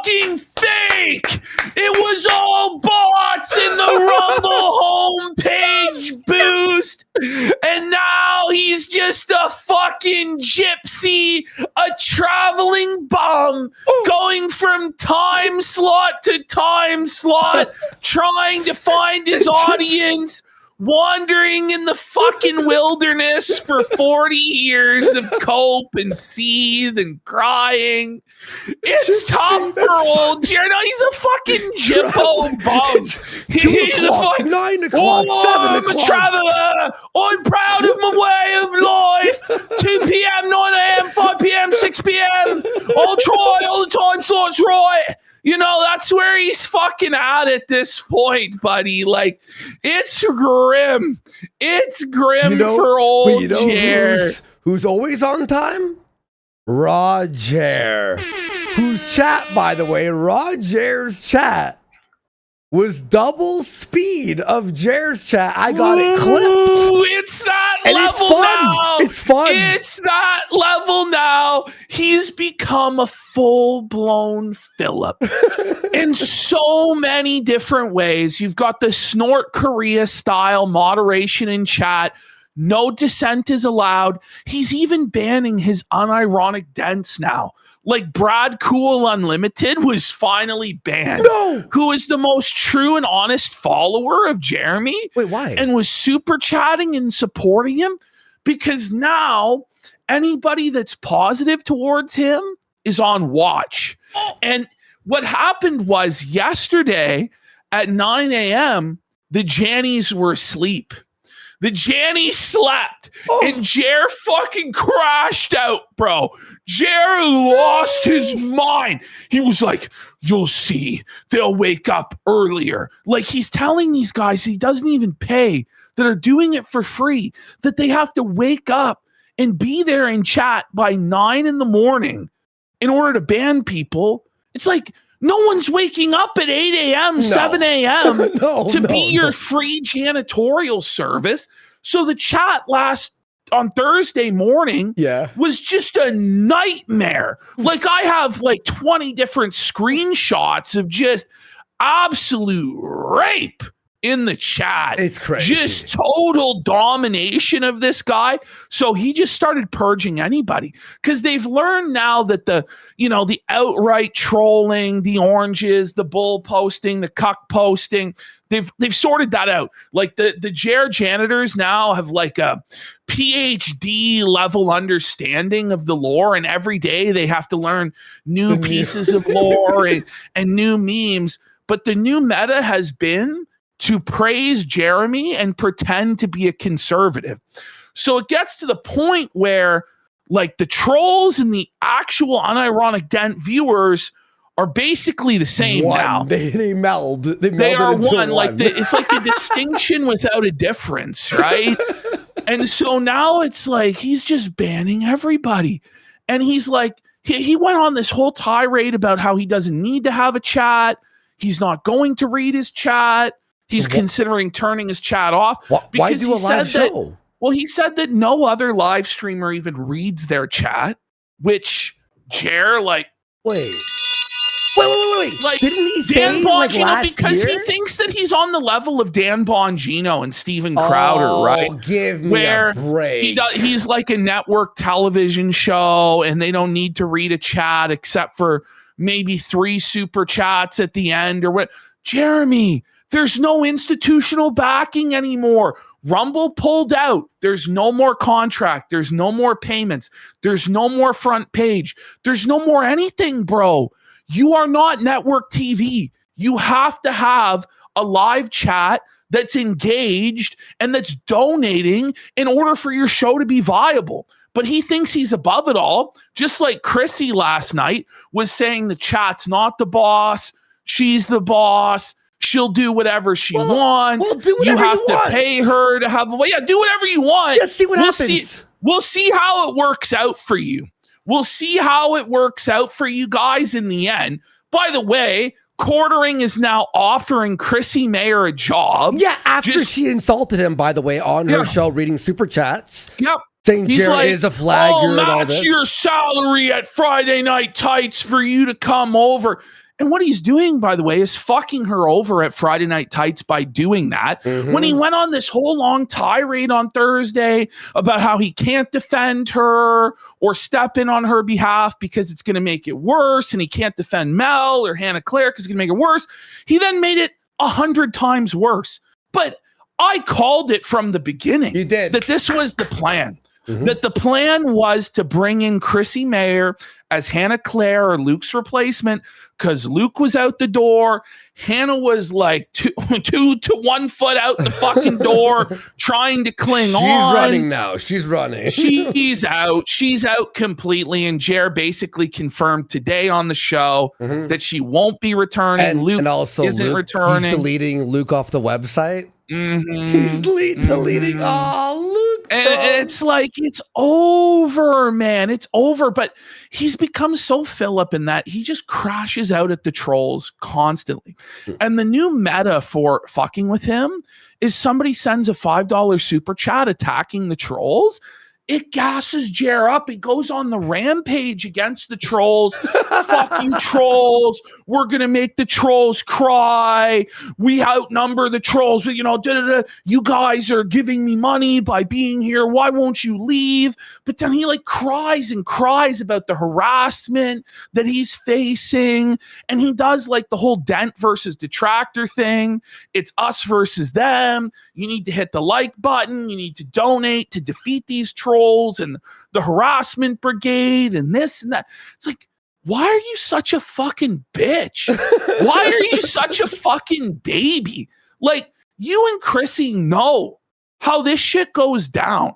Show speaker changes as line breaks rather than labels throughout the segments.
fucking fake. It was all bots in the Rumble homepage boost. And now he's just a fucking gypsy, a traveling bum, going from time slot to time slot, trying to find his audience, wandering in the fucking wilderness for 40 years of cope and seethe and crying. It's tough for old Jared. No, he's a fucking jippo bum. He's a fucking
9 o'clock, 7 o'clock.
I'm a traveler. I'm proud of my way of life. 2 p.m., 9 a.m., 5 p.m., 6 p.m. I'll try all the time slots right. You know, that's where he's fucking at this point, buddy. Like, it's grim. It's grim for old Jer.
Who's always on time? Roger. Whose chat, by the way, Roger's chat was double speed of Jer's chat. I got it clipped.
It's that level now.
It's fun.
It's that level now. He's become a full-blown Philip in so many different ways. You've got the Snort Korea style moderation in chat. No dissent is allowed. He's even banning his unironic dents now. Like Brad Cool Unlimited was finally banned.
No!
Who is the most true and honest follower of Jeremy.
Wait, why?
And was super chatting and supporting him. Because now anybody that's positive towards him is on watch. And what happened was yesterday at 9 a.m., the Jannies were asleep. The Janny slept, and Jer fucking crashed out, bro. Jer lost his mind. He was like, you'll see, they'll wake up earlier. Like, he's telling these guys he doesn't even pay, that are doing it for free, that they have to wake up and be there in chat by 9 in the morning in order to ban people. It's like, no one's waking up at 8 a.m., 7 a.m. to be your free janitorial service. So the chat on Thursday morning was just a nightmare. Like, I have like 20 different screenshots of just absolute rape in the chat.
It's crazy.
Just total domination of this guy. So he just started purging anybody because they've learned now that the outright trolling, the oranges, the bull posting, the cuck posting, they've sorted that out. Like the Jer janitors now have like a PhD level understanding of the lore, and every day they have to learn new pieces of lore and new memes. But the new meta has been to praise Jeremy and pretend to be a conservative. So it gets to the point where like the trolls and the actual unironic dent viewers are basically the same now.
They meld.
They are one. Like it's like a distinction without a difference, right? And so now it's like he's just banning everybody. And he's like, he went on this whole tirade about how he doesn't need to have a chat. He's not going to read his chat. He's considering turning his chat off.
Why do a live show?
He said that no other live streamer even reads their chat, which Jer, like...
Wait.
Like,
didn't he
Dan
say
Bongino,
last
because
year?
he thinks that he's on the level of Dan Bongino and Steven Crowder, right?
Give me a break.
He's like a network television show, and they don't need to read a chat except for maybe 3 super chats at the end or what. Jeremy, there's no institutional backing anymore. Rumble pulled out. There's no more contract. There's no more payments. There's no more front page. There's no more anything, bro. You are not network TV. You have to have a live chat that's engaged and that's donating in order for your show to be viable. But he thinks he's above it all, just like Chrissie last night was saying the chat's not the boss. She's the boss. She'll do whatever she wants.
Do whatever
you have to
want.
pay her to have. Well, yeah, do whatever you want.
Yeah, see what happens.
We'll see how it works out for you. We'll see how it works out for you guys in the end. By the way, TheQuartering is now offering Chrissie Mayr a job.
Yeah, after she insulted him, by the way, on her show, reading super chats.
Yep.
Saying Jerry is a flagger and all
match
this.
your salary at Friday Night Tights for you to come over. And what he's doing, by the way, is fucking her over at Friday Night Tights by doing that. When he went on this whole long tirade on Thursday about how he can't defend her or step in on her behalf because it's going to make it worse, and he can't defend Mel or Hannah Claire because it's going to make it worse, he then made it 100 times worse. But I called it from the beginning.
You did.
That this was the plan. That the plan was to bring in Chrissie Mayr as Hannah Claire or Luke's replacement, because Luke was out the door. Hannah was like 2 to 1 foot out the fucking door trying to cling on.
She's running now. She's running.
She's out. She's out completely. And Jer basically confirmed today on the show that she won't be returning. Luke and also isn't returning.
He's deleting Luke off the website. He's deleting. Oh, Luke.
And it's like, it's over, man. It's over. But he's become so Philip in that he just crashes out at the trolls constantly. And the new meta for fucking with him is somebody sends a $5 super chat attacking the trolls. It gasses Jer up. He goes on the rampage against the trolls. Fuck you, trolls. We're going to make the trolls cry. We outnumber the trolls. You know, you guys are giving me money by being here. Why won't you leave? But then he like cries and cries about the harassment that he's facing. And he does like the whole Dent versus detractor thing. It's us versus them. You need to hit the like button. You need to donate to defeat these trolls and the harassment brigade and this and that. It's like, why are you such a fucking bitch? Why are you such a fucking baby? Like, you and Chrissie know how this shit goes down,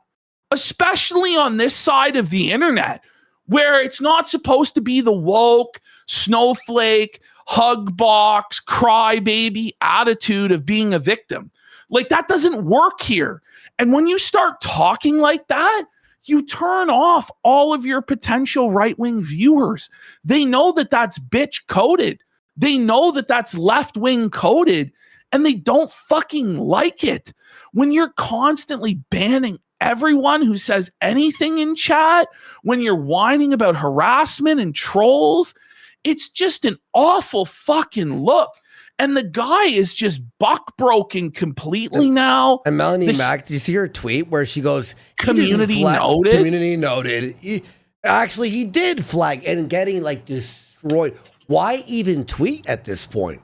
especially on this side of the internet, where it's not supposed to be the woke, snowflake, hug box, crybaby attitude of being a victim. Like, that doesn't work here. And when you start talking like that, you turn off all of your potential right-wing viewers. They know that that's bitch coded. They know that that's left-wing coded, and they don't fucking like it. When you're constantly banning everyone who says anything in chat, when you're whining about harassment and trolls, it's just an awful fucking look. And the guy is just buck broken completely now.
And Melanie Mack, did you see her tweet where she goes,
community noted?
Community noted. He did flag and getting like destroyed. Why even tweet at this point?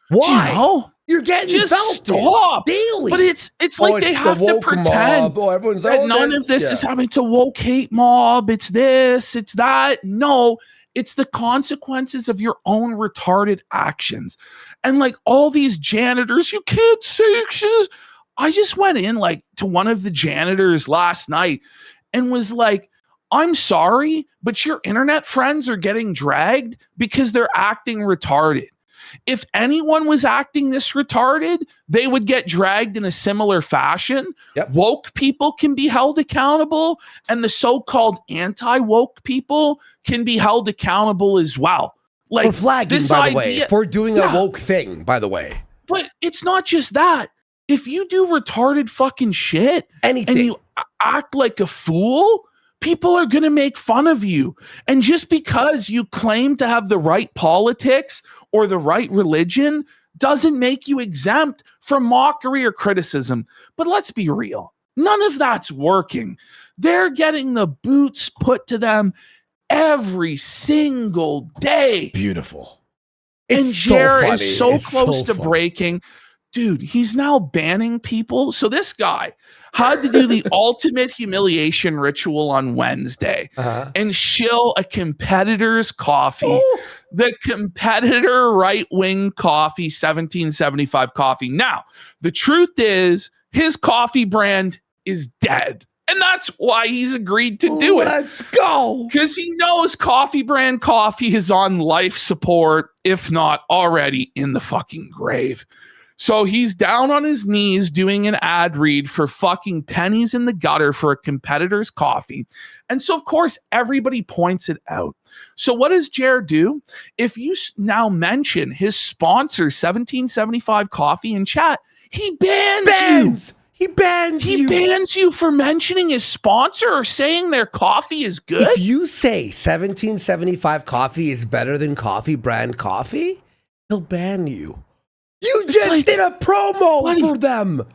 Why?
Do you know?
You're getting
just stop
daily.
But it's like they have to pretend that none of this is happening to woke hate mob. It's this, it's that. No. It's the consequences of your own retarded actions. And like all these janitors, you can't say, I just went in like to one of the janitors last night and was like, I'm sorry, but your internet friends are getting dragged because they're acting retarded. If anyone was acting this retarded, they would get dragged in a similar fashion.
Yep.
Woke people can be held accountable, and the so-called anti-woke people can be held accountable as well. Like,
for flagging,
this
by
idea,
the way, for doing a woke thing, by the way.
But it's not just that. If you do retarded fucking shit,
anything,
and you act like a fool, people are going to make fun of you. And just because you claim to have the right politics or the right religion doesn't make you exempt from mockery or criticism. But let's be real. None of that's working. They're getting the boots put to them every single day.
Beautiful.
And Jer is so close to breaking. Dude, he's now banning people. So this guy had to do the ultimate humiliation ritual on Wednesday and shill a competitor's coffee. Ooh. The competitor right-wing coffee, 1775 coffee. Now, the truth is his coffee brand is dead. And that's why he's agreed to do it.
Let's go.
Because he knows coffee brand coffee is on life support, if not already in the fucking grave. So he's down on his knees doing an ad read for fucking pennies in the gutter for a competitor's coffee. And so, of course, everybody points it out. So what does Jer do? If you now mention his sponsor, 1775 Coffee, in chat, he bans you.
He bans
He
you.
bans you for mentioning his sponsor or saying their coffee is good.
If you say 1775 coffee is better than coffee brand coffee, he'll ban you. You
It's
just
like,
did a promo
buddy,
for them.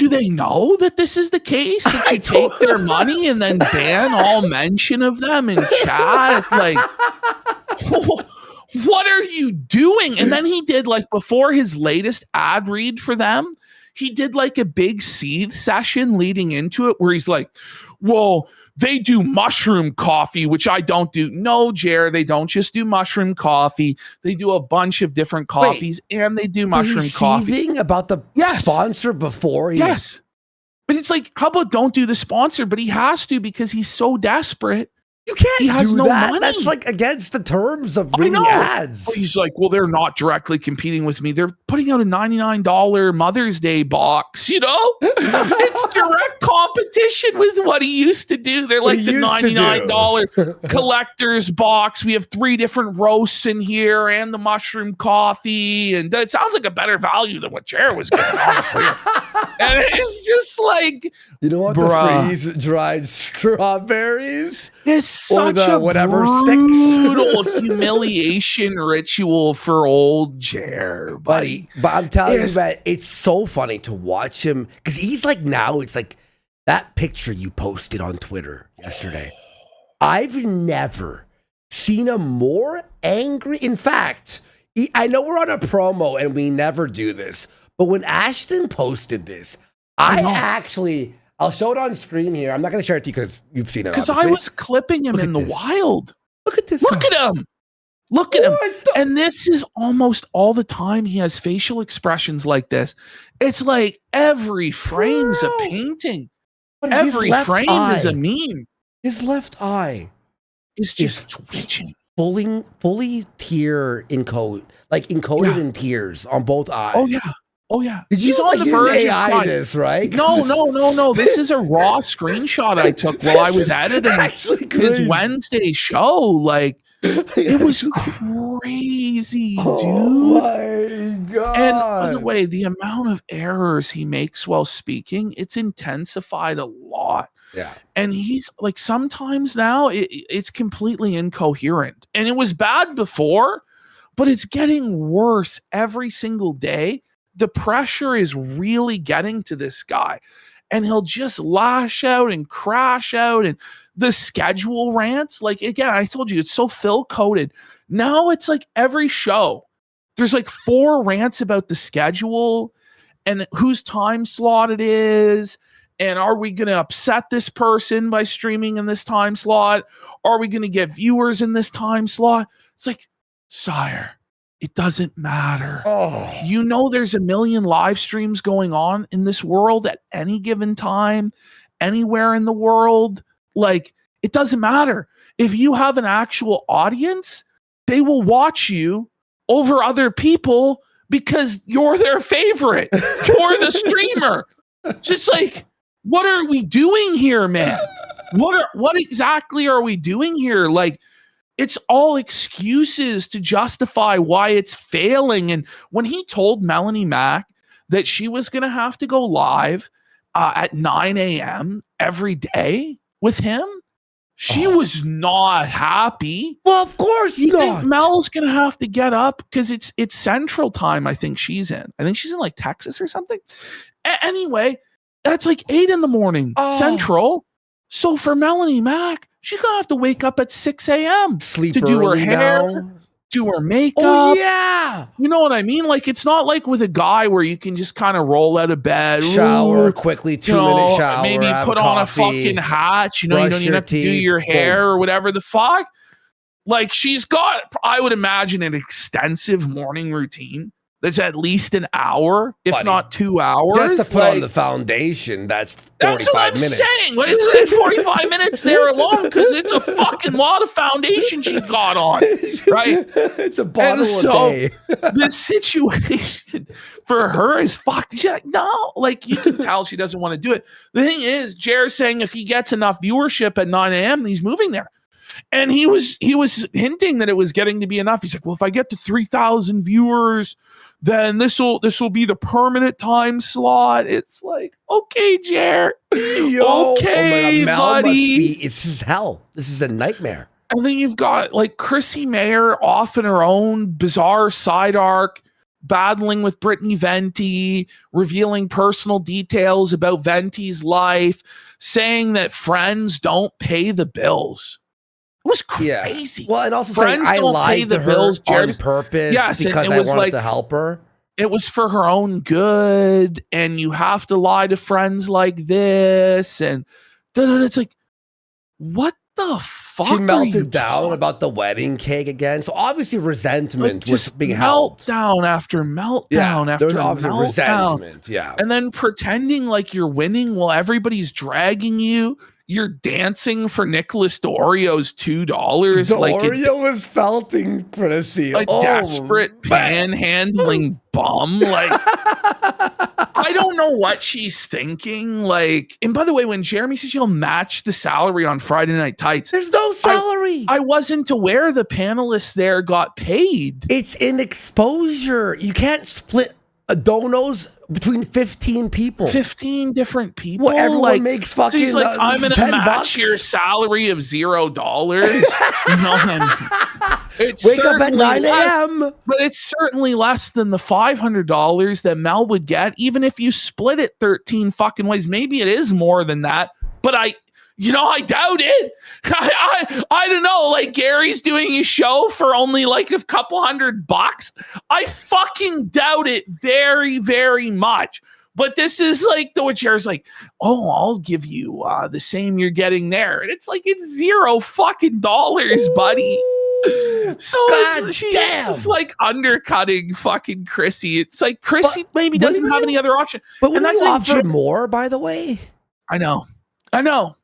do they know that this is the case? That you take their money and then ban all mention of them in chat? Like, what are you doing? And then he did, like, before his latest ad read for them, he did like a big seethe session leading into it where he's like, well, they do mushroom coffee, which I don't do. No, Jer, they don't just do mushroom coffee. They do a bunch of different coffees, and they do mushroom coffee.
Seething about the sponsor before he...
Yes. But it's like, how about don't do the sponsor? But he has to because he's so desperate.
You can't
he has
do
no
that.
money.
That's like against the terms of reading ads.
But he's like, well, they're not directly competing with me. They're putting out a $99 Mother's Day box, you know? It's direct competition with what he used to do. They're like the $99 collector's box. We have 3 different roasts in here and the mushroom coffee. And that sounds like a better value than what Jer was getting, honestly. And it's just like,
you know what? The freeze-dried strawberries?
It's such a brutal humiliation ritual for old Jer, buddy.
But I'm telling you, man, it's so funny to watch him because he's like, now it's like that picture you posted on Twitter yesterday. I've never seen him more angry. In fact, I know we're on a promo and we never do this, but when Ashton posted this, I'll show it on screen here. I'm not going to share it to you because you've seen it.
Because I was clipping him in the wild.
Look at this.
Look at him. Look at him. And this is almost all the time he has facial expressions like this. It's like every frame's a painting. Every frame is a meme.
His left eye
is just twitching.
Fully tear encoded, like encoded in tears on both eyes.
Oh, yeah. Oh, yeah.
He's on the verge of crying. This, right?
No. This is a raw screenshot I took while I was editing his Wednesday show. Like, it was crazy, dude.
Oh, my God.
And by the way, the amount of errors he makes while speaking, it's intensified a lot.
Yeah.
And he's like, sometimes now it's completely incoherent. And it was bad before, but it's getting worse every single day. The pressure is really getting to this guy, and he'll just lash out and crash out. And the schedule rants, like, again, I told you, it's so Phil coded. Now it's like every show, there's like 4 rants about the schedule and whose time slot it is. And are we going to upset this person by streaming in this time slot? Are we going to get viewers in this time slot? It's like, sire, it doesn't matter.
Oh.
You know there's a million live streams going on in this world at any given time, anywhere in the world. Like, it doesn't matter. If you have an actual audience, they will watch you over other people because you're their favorite. You're the streamer. Just like, what are we doing here, man? What exactly are we doing here? Like, it's all excuses to justify why it's failing. And when he told Melanie Mack that she was going to have to go live at 9 a.m. every day with him, she was not happy.
Well, of course
you think Mel's going to have to get up because it's Central Time. I think she's in like Texas or something. Anyway, that's like 8 a.m. Central. So for Melanie Mack, she's going to have to wake up at 6 a.m. to do her hair, do her makeup.
Oh, yeah.
You know what I mean? Like, it's not like with a guy where you can just kind of roll out of bed.
Shower quickly, 2-minute shower.
Maybe put on a fucking hat. You know, you don't even have to do your hair or whatever the fuck. Like, she's got, I would imagine, an extensive morning routine. That's at least an hour, if not 2 hours.
Just to put on the foundation, that's 45 minutes.
That's what I'm saying. What is it, 45 minutes there alone? Because it's a fucking lot of foundation she got on, right?
It's a bottle a day.
The situation for her is fucked. She's like, no. Like, you can tell she doesn't want to do it. The thing is, Jer's saying if he gets enough viewership at 9 a.m., he's moving there. And he was hinting that it was getting to be enough. He's like, well, if I get to 3,000 viewers, then this will be the permanent time slot. It's like, okay, Jer. Okay, buddy.
This is hell. This is a nightmare.
And then you've got like Chrissie Mayr off in her own bizarre side arc, battling with Brittany Venti, revealing personal details about Venti's life, saying that friends don't pay the bills. It was crazy.
Well, and also
friends
saying,
don't pay the bills
on purpose because I wanted to help her.
It was for her own good, and you have to lie to friends like this, and then it's like, what the fuck?
She melted down about the wedding cake again. So obviously resentment was being held.
Meltdown after meltdown after
there's obviously
meltdown.
Resentment, yeah.
And then pretending like you're winning while everybody's dragging you. You're dancing for Nicholas Dorio's $2.
Dorio was felting Chrissie.
A desperate panhandling bum. Like, I don't know what she's thinking. Like, and by the way, when Jeremy says you'll match the salary on Friday Night Tights,
there's no salary.
I wasn't aware the panelists there got paid.
It's in exposure. You can't split a donos between 15 people.
15 different people.
Well, everyone makes fucking.
She's like, I'm gonna match your salary of $0. It's
wake up at 9 a.m.
But it's certainly less than the $500 that Mel would get, even if you split it 13 fucking ways. Maybe it is more than that, but I doubt it. I don't know. Like, Gary's doing his show for only like a couple $100. I fucking doubt it very, very much. But this is like the chair's like, oh, I'll give you the same you're getting there. And it's like, it's $0 fucking, buddy. So she's like undercutting fucking Chrissie. It's like Chrissie maybe doesn't have any other option.
But would you offer more, by the way?
I know.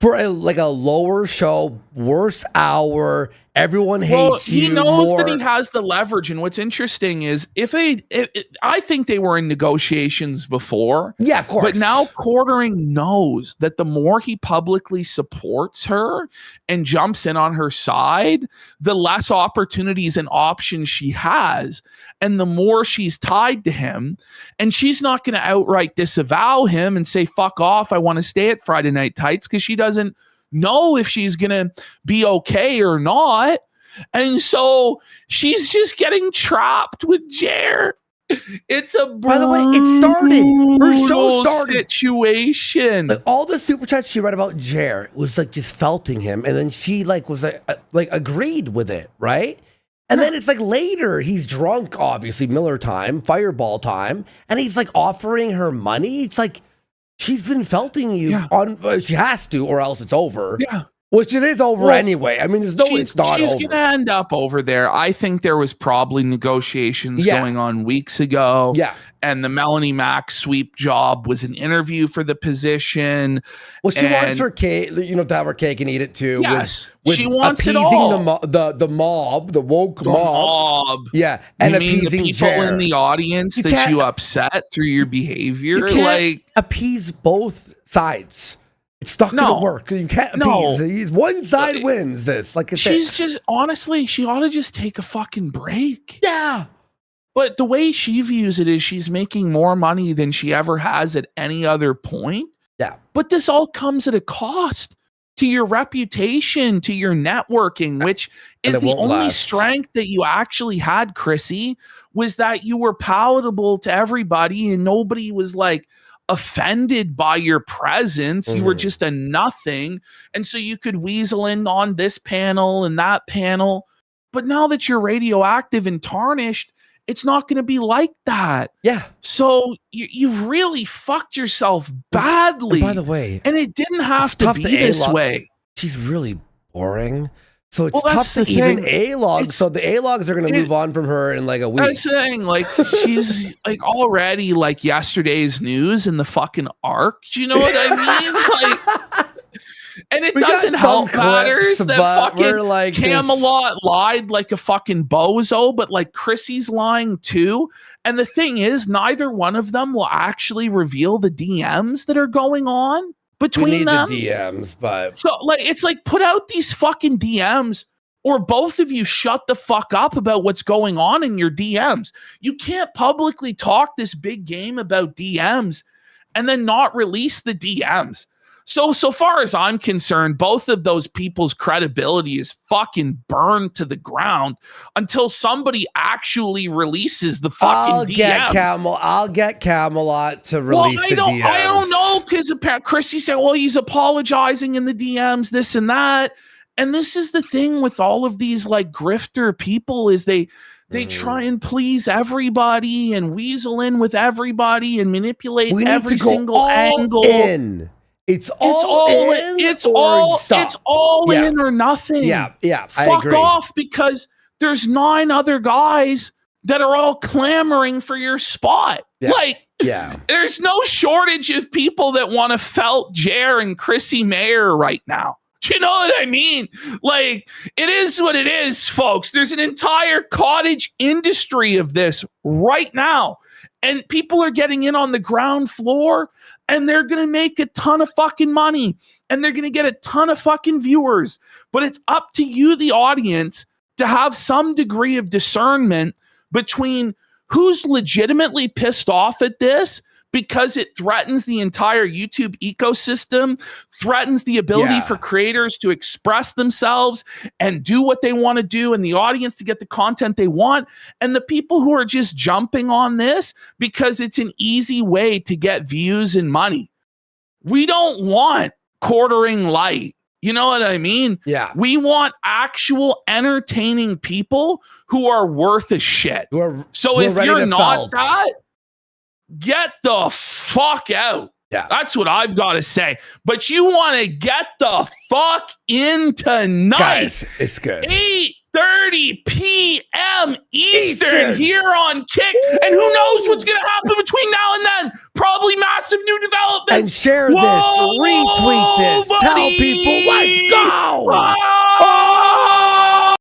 For a lower show, worse hour, everyone hates you.
He knows that he has the leverage. And what's interesting is I think they were in negotiations before.
Yeah, of course.
But now Quartering knows that the more he publicly supports her and jumps in on her side, the less opportunities and options she has. And the more she's tied to him, and she's not going to outright disavow him and say, fuck off, I want to stay at Friday Night Tights, because she doesn't know if she's going to be okay or not. And so she's just getting trapped with Jer. It's a
by the way, it started. Her show started.
Situation.
Like, all the super chats she read about Jer was like just felting him, and then she was agreed with it, right? And then it's like later, he's drunk, obviously, Miller time, Fireball time, and he's like offering her money. It's like, she's been felting you on, she has to, or else it's over.
Yeah.
Which it is over anyway. I mean, there's no way it's not over.
She's going to end up over there. I think there was probably negotiations going on weeks ago.
Yeah.
And the Melanie Mack sweep job was an interview for the position.
Well, she wants her cake, to have her cake and eat it too.
Yes.
With
she wants
appeasing
it all.
The mob, the woke mob. Yeah.
And
you
appeasing
the
people
Jer.
in the audience that you upset through your behavior.
You can't appease both sides. It's not going to work. You can't appease. One side wins this.
She's just, honestly, she ought to just take a fucking break.
Yeah.
But the way she views it is she's making more money than she ever has at any other point.
Yeah.
But this all comes at a cost to your reputation, to your networking, which is the only strength that you actually had, Chrissie, was that you were palatable to everybody and nobody was like offended by your presence. You were just a nothing. And so you could weasel in on this panel and that panel. But now that you're radioactive and tarnished, it's not going to be like that.
Yeah.
So you've really fucked yourself badly.
By the way,
and it didn't have to be this way.
She's really boring. So it's tough to even A-log. So the A-logs are going to move on from her in like a week.
I'm saying, like, she's like already like yesterday's news in the fucking arc. Do you know what I mean? And it doesn't help matters that fucking Camelot lied like a fucking bozo, but like Chrissie's lying too. And the thing is, neither one of them will actually reveal the DMs that are going on between them.
The DMs, but
so like, it's like, put out these fucking DMs or both of you shut the fuck up about what's going on in your DMs. You can't publicly talk this big game about DMs and then not release the DMs. So far as I'm concerned, both of those people's credibility is fucking burned to the ground until somebody actually releases the fucking DMs.
I'll get Camelot to release the DMs.
I don't know, because Chrissie said, well, he's apologizing in the DMs, this and that. And this is the thing with all of these like grifter people is they try and please everybody and weasel in with everybody and manipulate every single angle.
It's all
in or nothing.
Yeah,
Fuck off, because there's 9 other guys that are all clamoring for your spot. There's no shortage of people that want to felt Jer and Chrissie Mayr right now. Do you know what I mean? Like, it is what it is, folks. There's an entire cottage industry of this right now. And people are getting in on the ground floor and they're going to make a ton of fucking money and they're going to get a ton of fucking viewers. But it's up to you, the audience, to have some degree of discernment between who's legitimately pissed off at this because it threatens the entire YouTube ecosystem, threatens the ability for creators to express themselves and do what they want to do, and the audience to get the content they want, and the people who are just jumping on this because it's an easy way to get views and money. We don't want quartering light. You know what I mean?
Yeah.
We want actual entertaining people who are worth a shit. So if you're not that, get the fuck out.
Yeah.
That's what I've got to say. But you want to get the fuck in tonight.
Guys, it's good.
8:30 p.m. Eastern here on Kick. And who knows what's going to happen between now and then? Probably massive new developments.
And share this, retweet this, tell people, let's go.